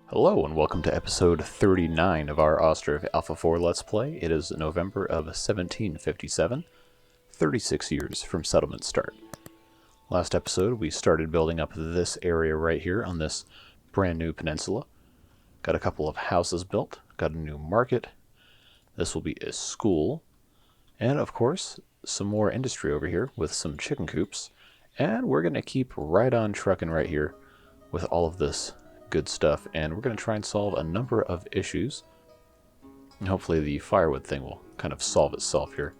Hello and welcome to episode 39 of our Ostriv Alpha 4 Let's Play. It is November of 1757, 36 years from settlement start. Last episode we started building up this area right here on this brand new peninsula. Got a couple of houses built, got a new market, this will be a school, and of course some more industry over here with some chicken coops. And we're going to keep right on trucking right here with all of this good stuff, and we're going to try and solve a number of issues, and hopefully the firewood thing will kind of solve itself here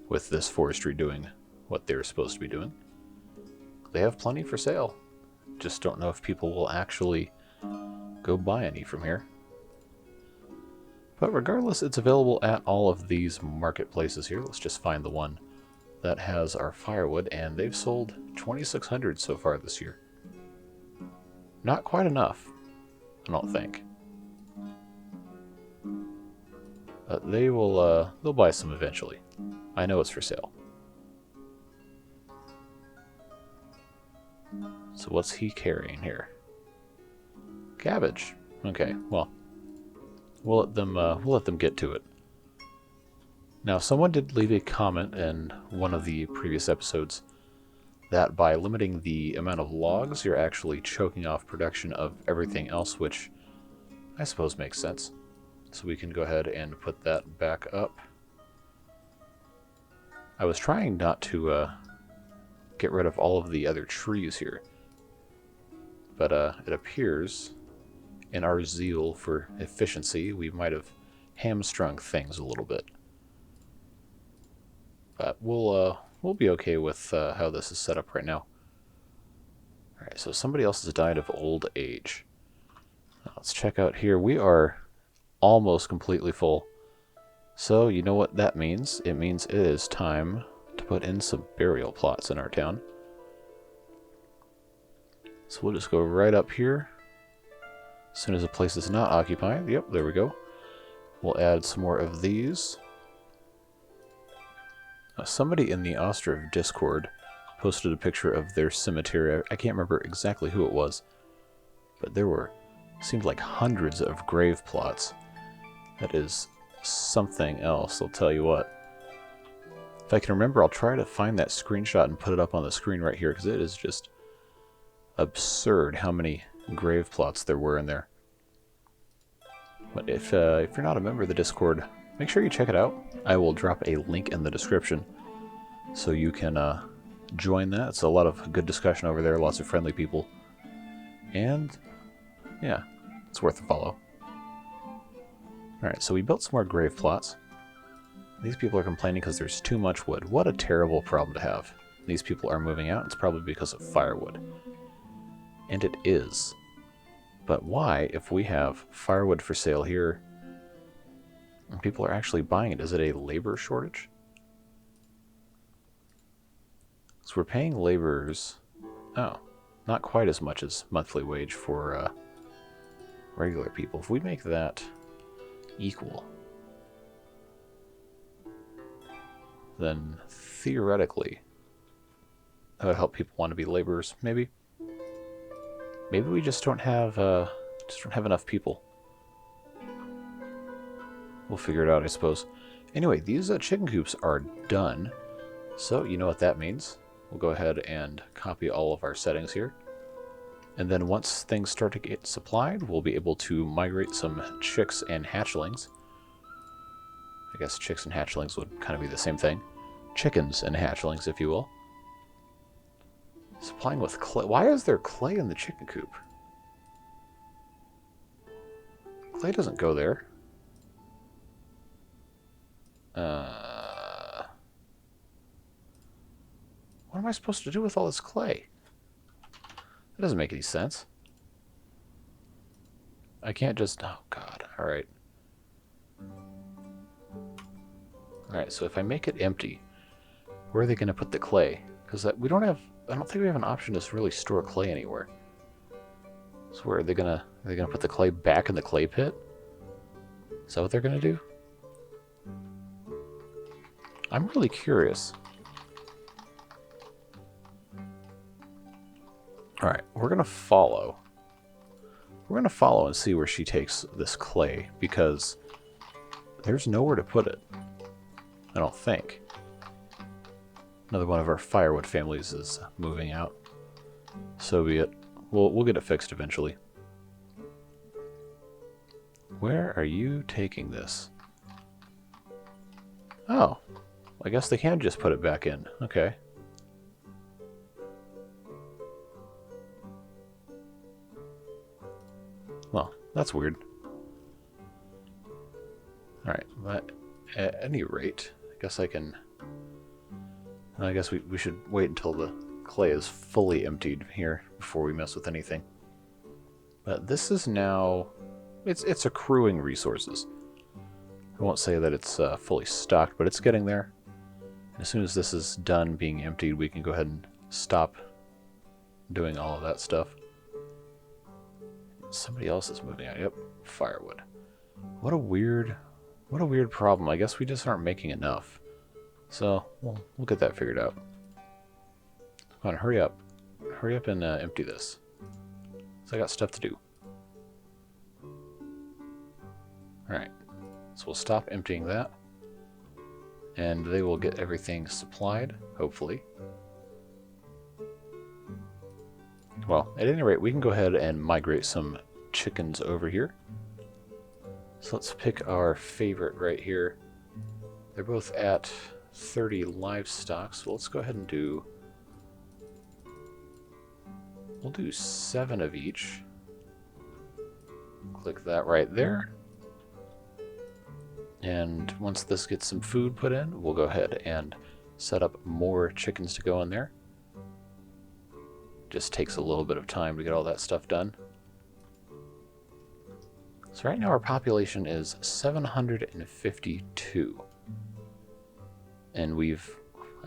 with this forestry doing what they're supposed to be doing. They have plenty for sale, just don't know if people will actually go buy any from here. But regardless, it's available at all of these marketplaces here. Let's just find the one that has our firewood, and they've sold 2,600 so far this year. Not quite enough, I don't think. But they'll buy some eventually. I know it's for sale. So what's he carrying here? Cabbage. Okay, well, we'll let them get to it. Now, someone did leave a comment in one of the previous episodes that by limiting the amount of logs, you're actually choking off production of everything else, which I suppose makes sense. So we can go ahead and put that back up. I was trying not to get rid of all of the other trees here, but it appears in our zeal for efficiency, we might have hamstrung things a little bit. But we'll be okay with how this is set up right now. Alright, so somebody else has died of old age. Now let's check out here. We are almost completely full. So you know what that means? It means it is time to put in some burial plots in our town. So we'll just go right up here. As soon as a place is not occupied, yep, there we go. We'll add some more of these. Somebody in the Ostriv Discord posted a picture of their cemetery. I can't remember exactly who it was, but there seemed like hundreds of grave plots. That is something else, I'll tell you what. If I can remember, I'll try to find that screenshot and put it up on the screen right here, because it is just absurd how many grave plots there were in there. But if you're not a member of the Discord, make sure you check it out. I will drop a link in the description so you can join that. It's a lot of good discussion over there, lots of friendly people. And, yeah, it's worth a follow. Alright, so we built some more grave plots. These people are complaining because there's too much wood. What a terrible problem to have. These people are moving out. It's probably because of firewood. And it is. But why, if we have firewood for sale here, and people are actually buying it? Is it a labor shortage? So we're paying laborers, not quite as much as monthly wage for regular people. If we make that equal, then theoretically that would help people want to be laborers. Maybe we just don't have enough people. We'll figure it out, I suppose. Anyway, these chicken coops are done. So, you know what that means. We'll go ahead and copy all of our settings here. And then once things start to get supplied, we'll be able to migrate some chicks and hatchlings. I guess chicks and hatchlings would kind of be the same thing. Chickens and hatchlings, if you will. Supplying with clay. Why is there clay in the chicken coop? Clay doesn't go there. What am I supposed to do with all this clay? That doesn't make any sense. I can't just... Oh, God. Alright. Alright, so if I make it empty, where are they going to put the clay? Because we don't have... I don't think we have an option to really store clay anywhere. So where are they gonna put the clay back in the clay pit? Is that what they're gonna do? I'm really curious. Alright, we're gonna follow We're going to follow and see where she takes this clay, because there's nowhere to put it. I don't think. Another one of our firewood families is moving out. So be it. We'll get it fixed eventually. Where are you taking this? Oh, I guess they can just put it back in. Okay. Well, that's weird. Alright, but at any rate, I guess we should wait until the clay is fully emptied here before we mess with anything. But this is now... It's accruing resources. I won't say that it's fully stocked, but it's getting there. As soon as this is done being emptied, we can go ahead and stop doing all of that stuff. Somebody else is moving out. Yep, firewood. What a weird problem. I guess we just aren't making enough. So we'll get that figured out. Come on, hurry up. Hurry up and empty this. So I got stuff to do. Alright. So we'll stop emptying that. And they will get everything supplied, hopefully. Well, at any rate, we can go ahead and migrate some chickens over here. So let's pick our favorite right here. They're both at 30 livestock, so let's go ahead and do... We'll do 7 of each. Click that right there. And once this gets some food put in, we'll go ahead and set up more chickens to go in there. Just takes a little bit of time to get all that stuff done. So right now our population is 752. And we've,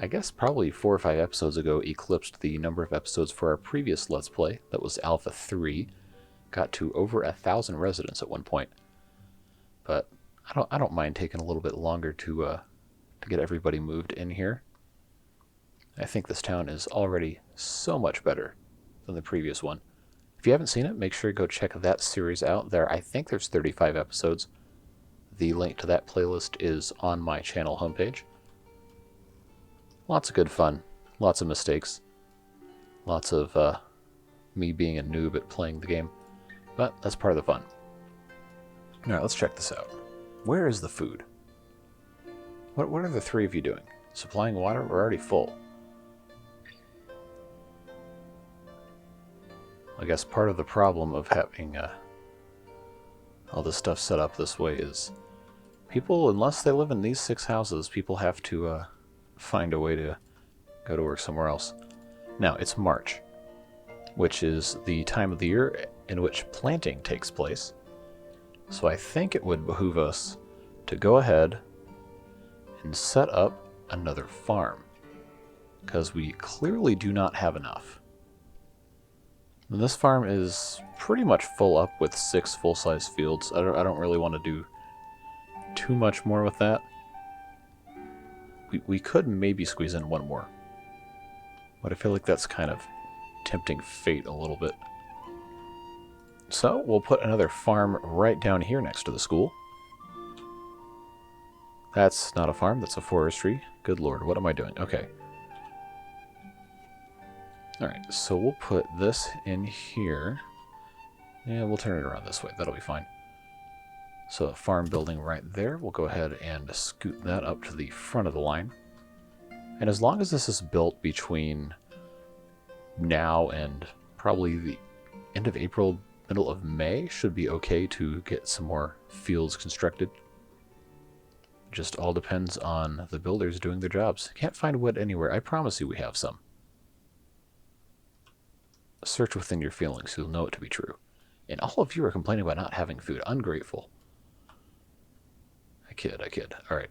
I guess probably 4 or 5 episodes ago, eclipsed the number of episodes for our previous Let's Play. That was Alpha 3. Got to over 1,000 residents at one point. But I don't mind taking a little bit longer to get everybody moved in here. I think this town is already so much better than the previous one. If you haven't seen it, make sure you go check that series out. I think there's 35 episodes. The link to that playlist is on my channel homepage. Lots of good fun. Lots of mistakes. Lots of me being a noob at playing the game. But that's part of the fun. Alright, let's check this out. Where is the food? What are the 3 of you doing? Supplying water? We're already full. I guess part of the problem of having all this stuff set up this way is people, unless they live in these 6 houses, people have to find a way to go to work somewhere else. Now, it's March, which is the time of the year in which planting takes place. So I think it would behoove us to go ahead and set up another farm, because we clearly do not have enough. And this farm is pretty much full up with 6 full-size fields. I don't really want to do too much more with that. We could maybe squeeze in 1 more, but I feel like that's kind of tempting fate a little bit. So we'll put another farm right down here next to the school. That's not a farm, that's a forestry. Good lord, what am I doing? Okay. Alright, so we'll put this in here. Yeah, we'll turn it around this way. That'll be fine. So a farm building right there. We'll go ahead and scoot that up to the front of the line. And as long as this is built between now and probably the end of April, middle of May, should be okay to get some more fields constructed. Just all depends on the builders doing their jobs. Can't find wood anywhere. I promise you we have some. Search within your feelings. You'll know it to be true. And all of you are complaining about not having food. Ungrateful. I kid. Alright.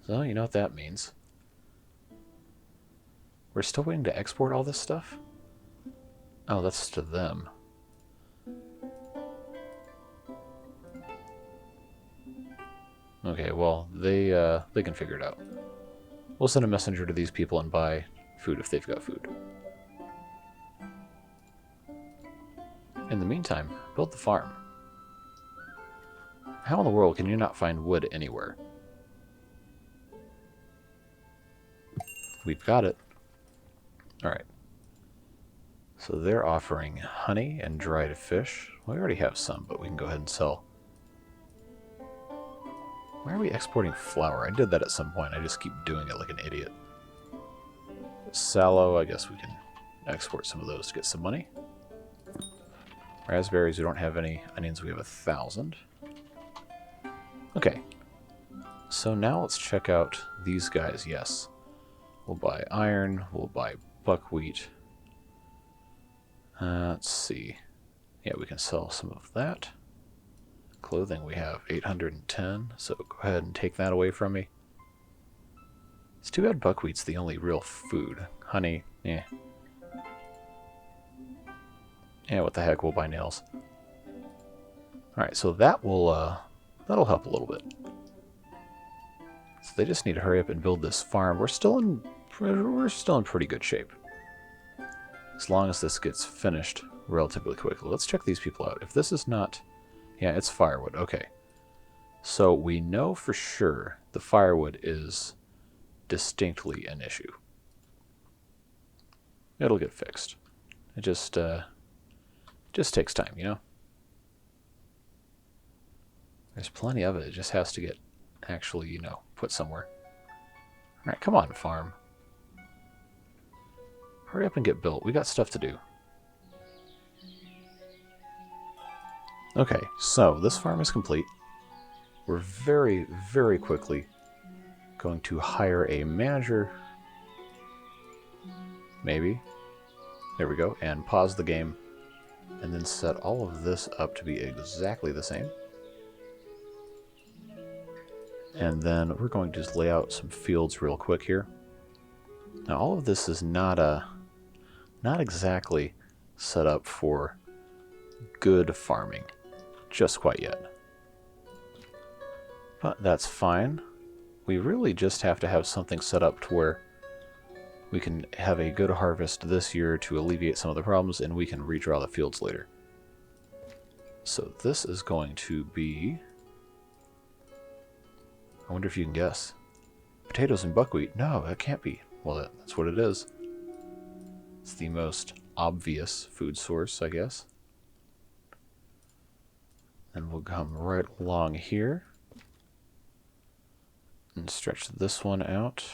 So, you know what that means. We're still waiting to export all this stuff? Oh, that's to them. Okay, well, they can figure it out. We'll send a messenger to these people and buy food if they've got food. In the meantime, build the farm. How in the world can you not find wood anywhere? We've got it. Alright. So they're offering honey and dried fish. We already have some, but we can go ahead and sell. Why are we exporting flour? I did that at some point. I just keep doing it like an idiot. Sallow, I guess we can export some of those to get some money. Raspberries, we don't have any. Onions, we have 1,000. Okay. So now let's check out these guys. Yes. We'll buy iron. We'll buy buckwheat. Let's see. Yeah, we can sell some of that. Clothing, we have 810, so go ahead and take that away from me. It's too bad buckwheat's the only real food. Honey, yeah. Yeah, what the heck, we'll buy nails. Alright, so that will, that'll help a little bit. So they just need to hurry up and build this farm. We're still in pretty good shape. As long as this gets finished relatively quickly. Let's check these people out. If this is not... Yeah, it's firewood. Okay. So we know for sure the firewood is distinctly an issue. It'll get fixed. It just takes time, you know? There's plenty of it. It just has to get actually, you know, put somewhere. Alright, come on, farm. Hurry up and get built. We got stuff to do. Okay, so this farm is complete. We're very, very quickly going to hire a manager. Maybe. There we go. And pause the game. And then set all of this up to be exactly the same. And then we're going to just lay out some fields real quick here. Now all of this is not exactly set up for good farming. Just quite yet. But that's fine. We really just have to have something set up to where we can have a good harvest this year to alleviate some of the problems, and we can redraw the fields later. So this is going to be... I wonder if you can guess. Potatoes and buckwheat. No, that can't be. Well, that's what it is. It's the most obvious food source, I guess. And we'll come right along here and stretch this one out.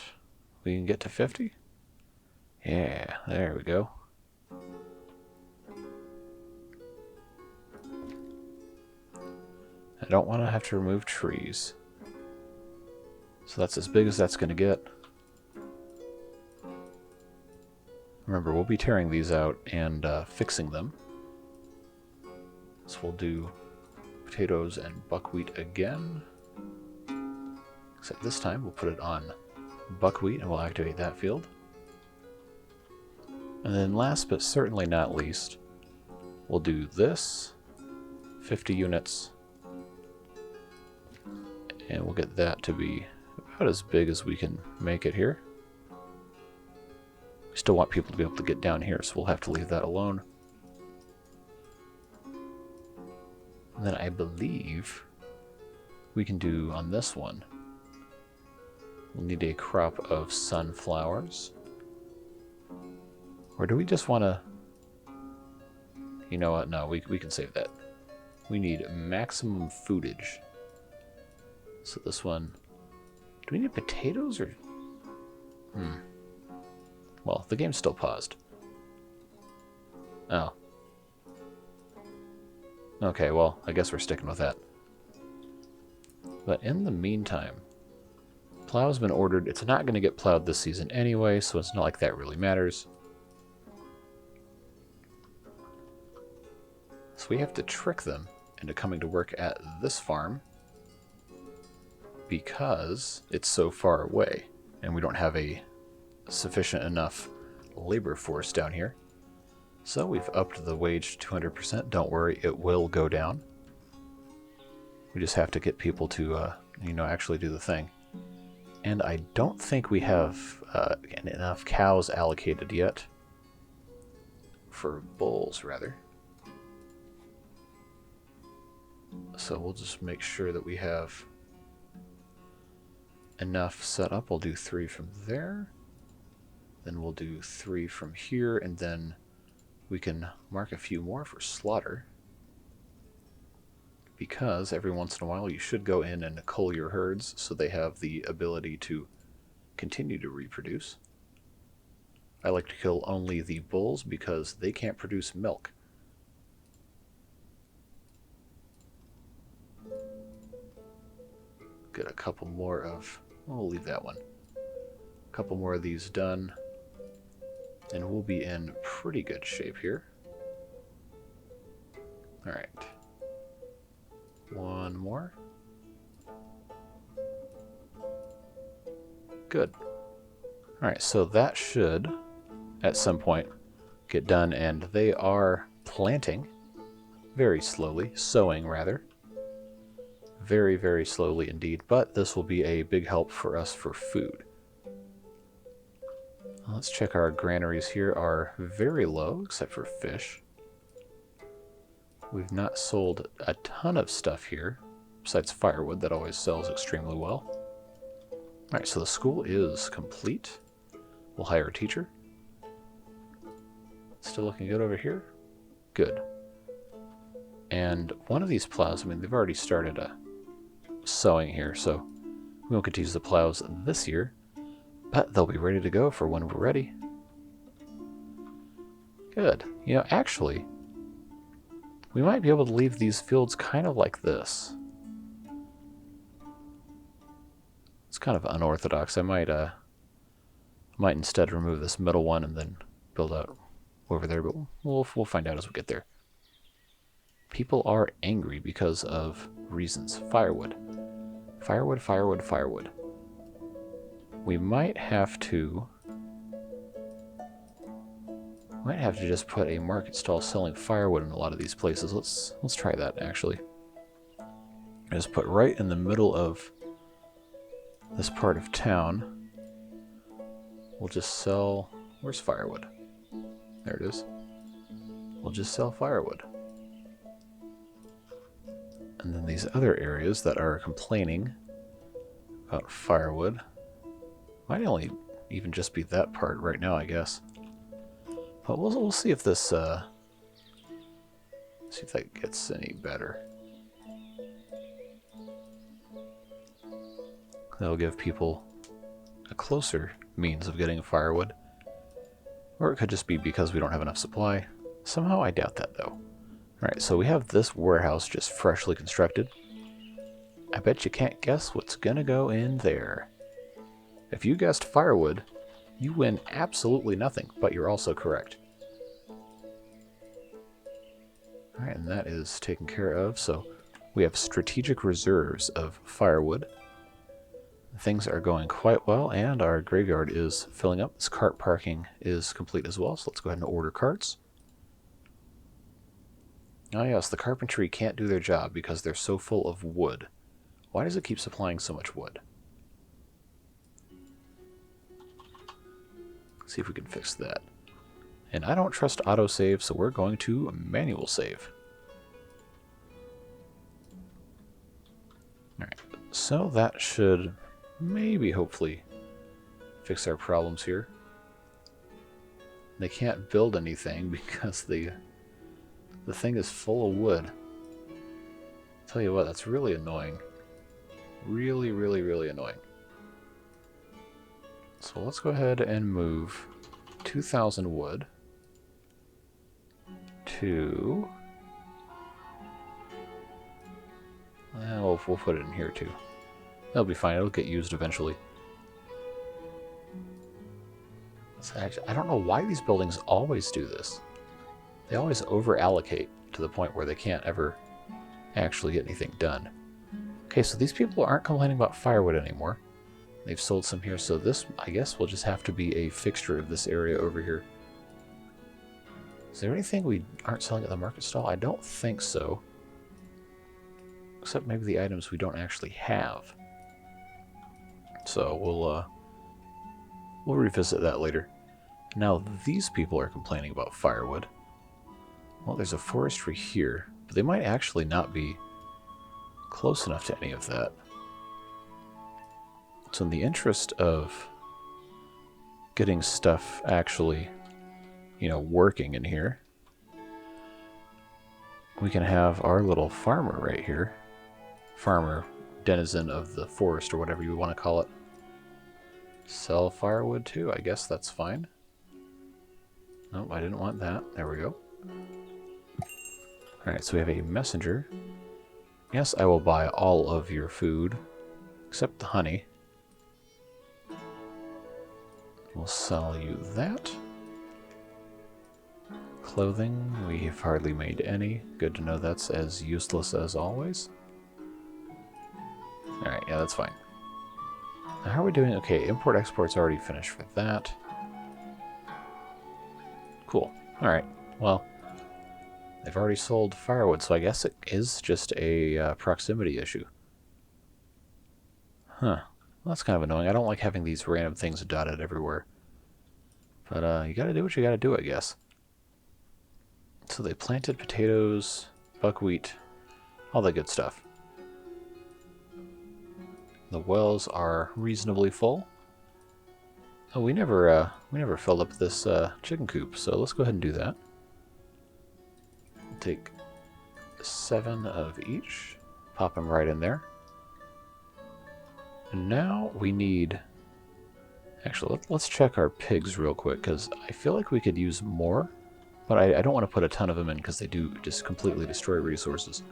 We can get to 50. Yeah, there we go. I don't want to have to remove trees. So that's as big as that's going to get. Remember, we'll be tearing these out and fixing them. So we'll do potatoes and buckwheat again. Except this time we'll put it on buckwheat and we'll activate that field. And then last but certainly not least, we'll do this, 50 units, and we'll get that to be about as big as we can make it here. We still want people to be able to get down here, so we'll have to leave that alone. And then I believe we can do on this one, we'll need a crop of sunflowers. Or do we just want to... You know what? No, we can save that. We need maximum foodage. So this one... Do we need potatoes or... Well, the game's still paused. Oh. Okay, well, I guess we're sticking with that. But in the meantime, plow's been ordered. It's not going to get plowed this season anyway, so it's not like that really matters. So we have to trick them into coming to work at this farm because it's so far away and we don't have a sufficient enough labor force down here. So we've upped the wage to 200%. Don't worry, it will go down. We just have to get people to, you know, actually do the thing. And I don't think we have enough cows allocated yet. For bulls, rather. So we'll just make sure that we have enough set up. We'll do 3 from there. Then we'll do 3 from here, and then we can mark a few more for slaughter. Because every once in a while you should go in and cull your herds so they have the ability to continue to reproduce. I like to kill only the bulls because they can't produce milk. Get a couple more of... we'll leave that one. A couple more of these done. And we'll be in pretty good shape here. Alright. One more. Good. Alright, so that should, at some point, get done, and they are planting very slowly, sowing rather. Very, very slowly indeed, but this will be a big help for us for food. Let's check our granaries here. Are very low, except for fish. We've not sold a ton of stuff here, besides firewood that always sells extremely well. Alright, so the school is complete. We'll hire a teacher. Still looking good over here? Good. And one of these plows, I mean, they've already started sowing here, so we won't get to use the plows this year, but they'll be ready to go for when we're ready. Good. You know, actually, we might be able to leave these fields kind of like this. It's kind of unorthodox. I might instead remove this middle one and then build out over there, but we'll find out as we get there. People are angry because of reasons. Firewood. Firewood, firewood, firewood. We might have to just put a market stall selling firewood in a lot of these places. Let's try that actually. Just put right in the middle of this part of town. We'll just sell... where's firewood? There it is. We'll just sell firewood. And then these other areas that are complaining about firewood might only even just be that part right now, I guess. But we'll see if this see if that gets any better. That'll give people a closer means of getting firewood. Or it could just be because we don't have enough supply. Somehow I doubt that, though. Alright, so we have this warehouse just freshly constructed. I bet you can't guess what's gonna go in there. If you guessed firewood, you win absolutely nothing, but you're also correct. Alright, and that is taken care of, so we have strategic reserves of firewood. Things are going quite well, and our graveyard is filling up. This cart parking is complete as well, so let's go ahead and order carts. Ah yes, the carpentry can't do their job because they're so full of wood. Why does it keep supplying so much wood? See if we can fix that. And I don't trust autosave, so we're going to manual save. Alright, so that should maybe, hopefully, fix our problems here. They can't build anything because the thing is full of wood. Tell you what, that's really annoying. Really, really, really annoying. So let's go ahead and move 2,000 wood to... we'll put it in here too. That'll be fine, it'll get used eventually. So actually, I don't know why these buildings always do this. They always over-allocate to the point where they can't ever actually get anything done. Okay, so these people aren't complaining about firewood anymore. They've sold some here, so this, I guess, will just have to be a fixture of this area over here. Is there anything we aren't selling at the market stall? I don't think so. Except maybe the items we don't actually have. So we'll revisit that later. Now these people are complaining about firewood. Well, there's a forestry here, but they might actually not be close enough to any of that. So in the interest of getting stuff actually, you know, working in here, we can have our little farmer right here. Farmer, denizen of the forest, or whatever you want to call it. Sell firewood too, I guess that's fine. Nope, I didn't want that. There we go. Alright, so we have a messenger. Yes, I will buy all of your food, except the honey. We'll sell you that. Clothing, we've hardly made any. Good to know that's as useless as always. Alright, yeah, that's fine. Now, how are we doing? Okay, import-export's already finished for that. Cool. Alright, well, they've already sold firewood, so I guess it is just a proximity issue. Huh. Well, that's kind of annoying. I don't like having these random things dotted everywhere. But you gotta do what you gotta do, I guess. So they planted potatoes, buckwheat, all that good stuff. The wells are reasonably full. Oh, we never filled up this chicken coop, so let's go ahead and do that. We'll take 7 of each, pop them right in there. And now we need... Actually, let's check our pigs real quick, because I feel like we could use more, but I don't want to put a ton of them in, because they do just completely destroy resources.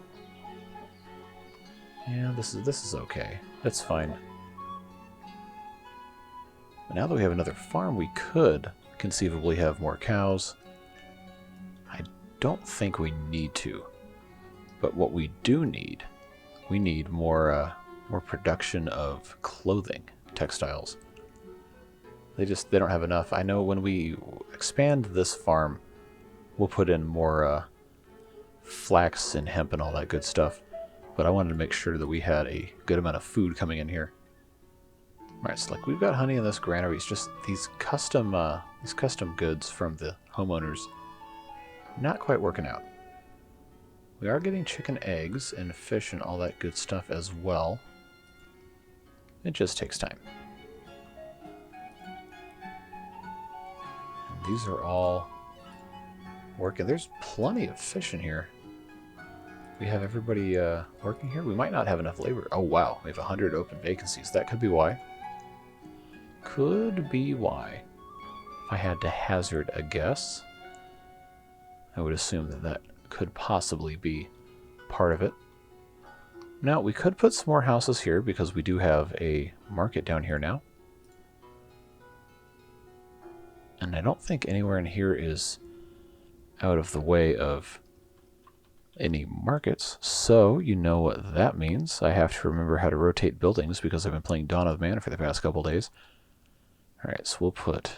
Yeah, this is okay. That's fine. But now that we have another farm, we could conceivably have more cows. I don't think we need to. But what we do need, we need more production of clothing, textiles. They don't have enough. I know when we expand this farm, we'll put in more flax and hemp and all that good stuff. But I wanted to make sure that we had a good amount of food coming in here. Alright, so like we've got honey in this granary. It's just these custom goods from the homeowners not quite working out. We are getting chicken eggs and fish and all that good stuff as well. It just takes time. And these are all working. There's plenty of fish in here. We have everybody working here. We might not have enough labor. Oh wow, we have 100 open vacancies. That could be why. Could be why. If I had to hazard a guess, I would assume that that could possibly be part of it. Now, we could put some more houses here because we do have a market down here now. And I don't think anywhere in here is out of the way of any markets. So, you know what that means. I have to remember how to rotate buildings because I've been playing Dawn of Man for the past couple days. Alright, so we'll put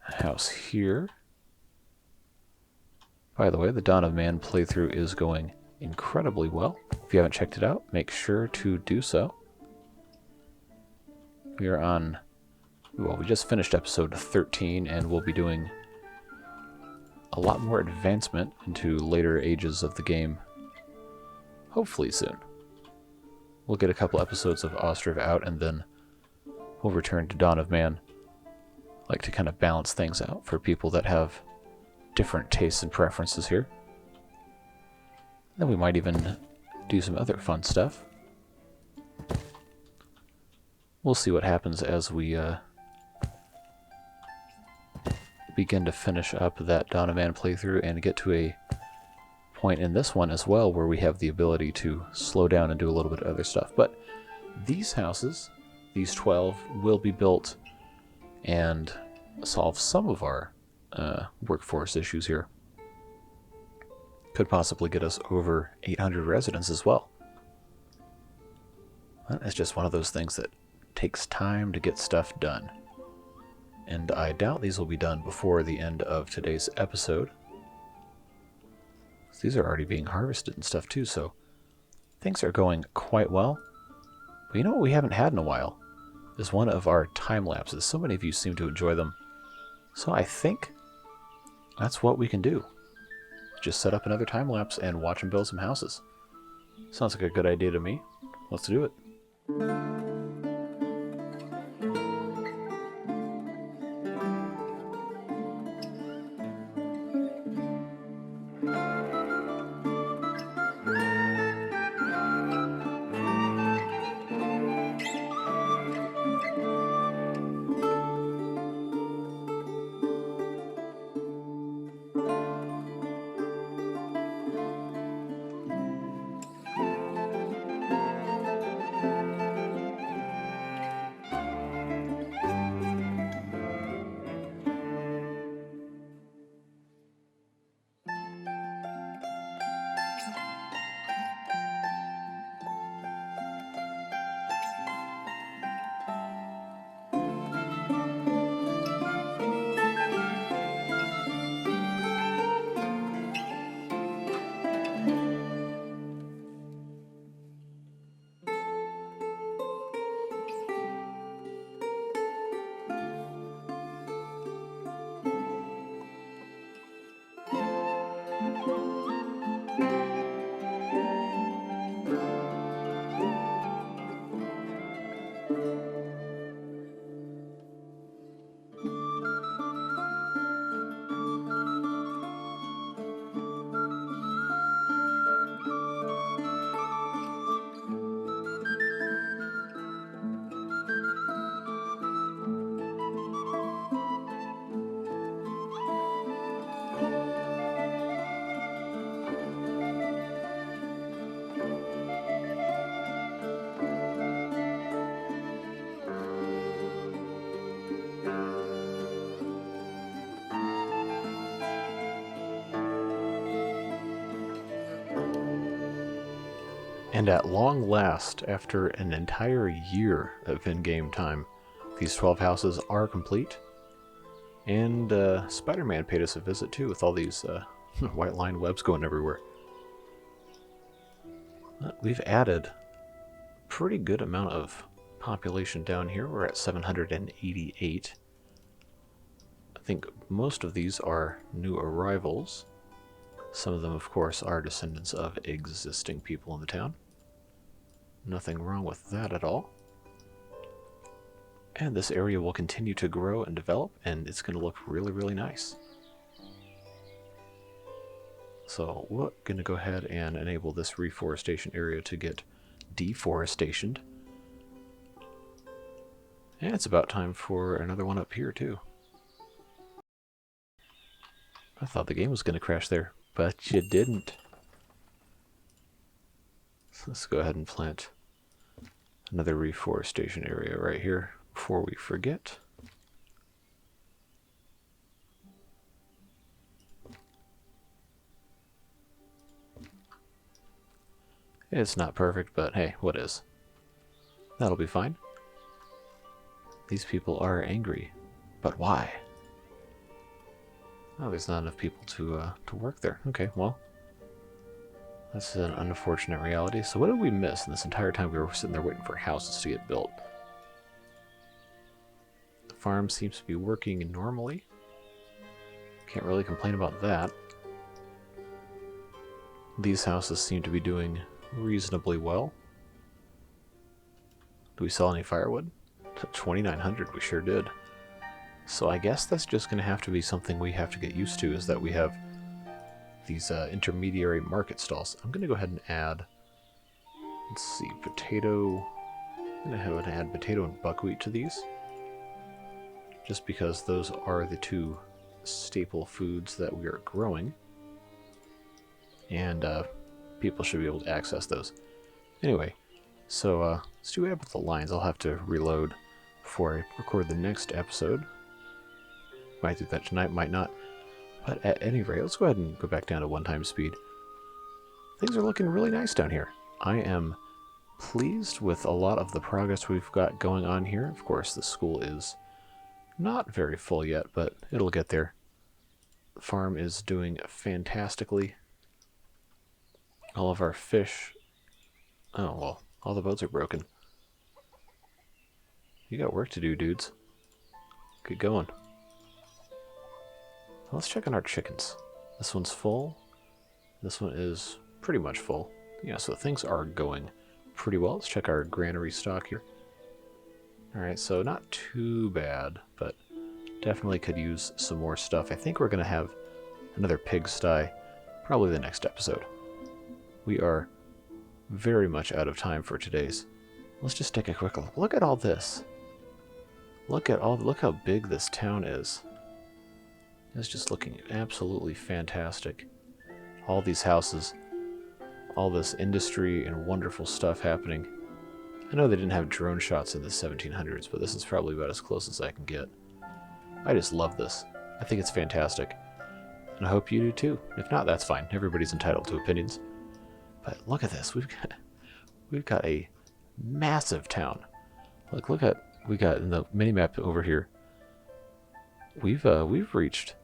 a house here. By the way, the Dawn of Man playthrough is going incredibly well. If you haven't checked it out, make sure to do so. We are on... Well, we just finished episode 13, and we'll be doing a lot more advancement into later ages of the game. Hopefully soon. We'll get a couple episodes of Ostriv out, and then we'll return to Dawn of Man. I like to kind of balance things out for people that have different tastes and preferences here. Then we might even do some other fun stuff. We'll see what happens as we begin to finish up that Dawn of Man playthrough and get to a point in this one as well where we have the ability to slow down and do a little bit of other stuff. But these houses, these 12, will be built and solve some of our workforce issues here. Could possibly get us over 800 residents as well. It's just one of those things that takes time to get stuff done. And I doubt these will be done before the end of today's episode. These are already being harvested and stuff too, so things are going quite well. But you know what we haven't had in a while? Is one of our time lapses. So many of you seem to enjoy them. So I think that's what we can do. Just set up another time lapse and watch them build some houses. Sounds like a good idea to me. Let's do it. And at long last, after an entire year of in-game time, these 12 houses are complete. And Spider-Man paid us a visit too, with all these white line webs going everywhere. We've added a pretty good amount of population down here. We're at 788. I think most of these are new arrivals. Some of them, of course, are descendants of existing people in the town. Nothing wrong with that at all. And this area will continue to grow and develop, and it's going to look really, really nice. So we're going to go ahead and enable this reforestation area to get deforestationed. And it's about time for another one up here, too. I thought the game was going to crash there, but you didn't. So let's go ahead and plant another reforestation area right here before we forget. It's not perfect, but hey, what is? That'll be fine. These people are angry, but why? Oh, there's not enough people to work there. Okay, well, that's an unfortunate reality. So what did we miss in this entire time we were sitting there waiting for houses to get built? The farm seems to be working normally. Can't really complain about that. These houses seem to be doing reasonably well. Do we sell any firewood? 2,900, we sure did. So I guess that's just going to have to be something we have to get used to, is that we have these intermediary market stalls. I'm going to go ahead and add, let's see, potato. I'm going to have to add potato and buckwheat to these, just because those are the two staple foods that we are growing, and people should be able to access those. Anyway, so let's do it with the lines. I'll have to reload before I record the next episode. Might do that tonight, might not. But at any rate, let's go ahead and go back down to one-time speed. Things are looking really nice down here. I am pleased with a lot of the progress we've got going on here. Of course, the school is not very full yet, but it'll get there. The farm is doing fantastically. All of our fish... Oh, well, all the boats are broken. You got work to do, dudes. Get going. Let's check on our chickens. This one's full. This one is pretty much full. Yeah, so things are going pretty well. Let's check our granary stock here. Alright, so not too bad, but definitely could use some more stuff. I think we're going to have another pigsty probably the next episode. We are very much out of time for today's. Let's just take a quick look. Look at all this. Look how big this town is. It's just looking absolutely fantastic. All these houses, all this industry and wonderful stuff happening. I know they didn't have drone shots in the 1700s, but this is probably about as close as I can get. I just love this. I think it's fantastic. And I hope you do too. If not, that's fine. Everybody's entitled to opinions. But look at this. We've got a massive town. Look at we got in the mini-map over here. We've reached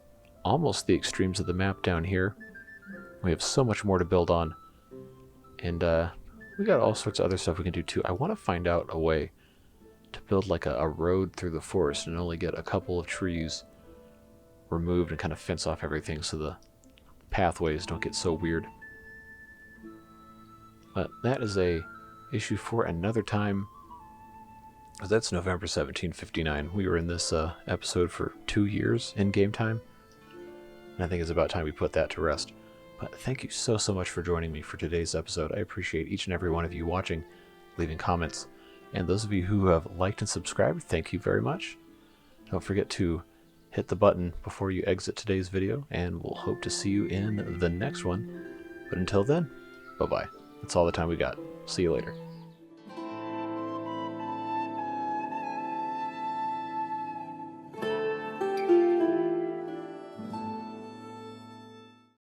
almost the extremes of the map down here. We have so much more to build on. And we got all sorts of other stuff we can do too. I want to find out a way to build like a road through the forest and only get a couple of trees removed and kind of fence off everything so the pathways don't get so weird. But that is a issue for another time. That's November 1759. We were in this episode for 2 years in game time. And I think it's about time we put that to rest. But thank you so much for joining me for today's episode. I appreciate each and every one of you watching, leaving comments. And those of you who have liked and subscribed, thank you very much. Don't forget to hit the button before you exit today's video, and we'll hope to see you in the next one. But until then, bye-bye. That's all the time we got. See you later.